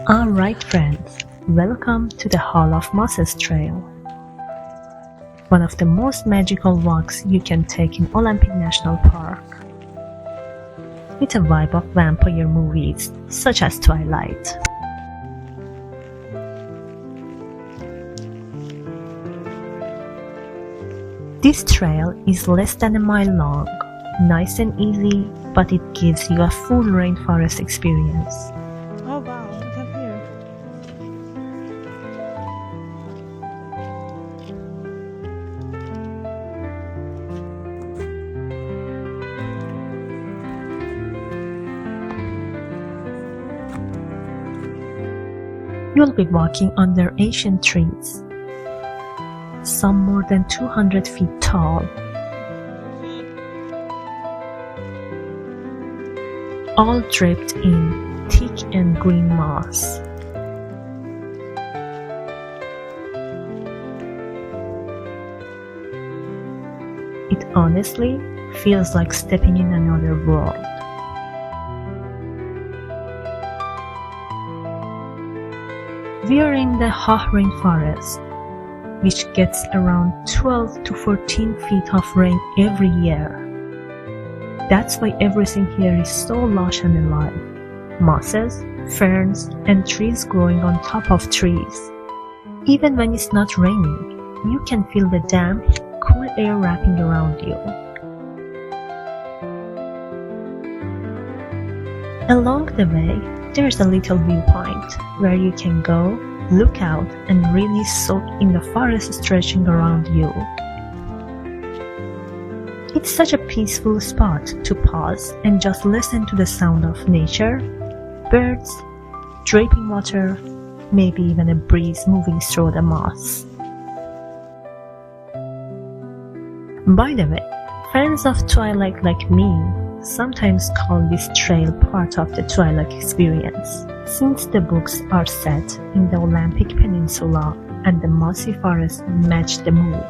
Alright friends, welcome to the Hall of Mosses Trail. One of the most magical walks you can take in Olympic National Park. With a vibe of vampire movies such as Twilight. This trail is less than a mile long, nice and easy, but it gives you a full rainforest experience. Oh wow, look up here. You'll be walking under ancient trees, some more than 200 feet tall, all draped in thick and green moss. It honestly feels like stepping in another world. We are in the Hoh rainforest, which gets around 12 to 14 feet of rain every year. That's why everything here is so lush and alive. Mosses, ferns, and trees growing on top of trees. Even when it's not raining, you can feel the damp, cool air wrapping around you. Along the way, there's a little viewpoint where you can go, look out, and really soak in the forest stretching around you. It's such a peaceful spot to pause and just listen to the sound of nature, birds, dripping water, maybe even a breeze moving through the moss. By the way, fans of Twilight like me sometimes call this trail part of the Twilight experience, since the books are set in the Olympic Peninsula and the mossy forest match the mood.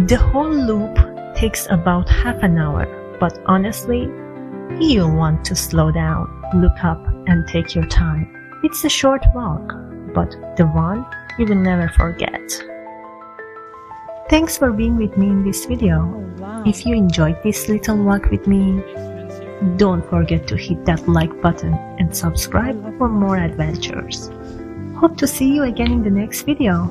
The whole loop takes about half an hour, but honestly, you'll want to slow down, look up, and take your time. It's a short walk, but the one you will never forget. Thanks for being with me in this video. Oh wow. If you enjoyed this little walk with me, don't forget to hit that like button and subscribe for more adventures. Hope to see you again in the next video.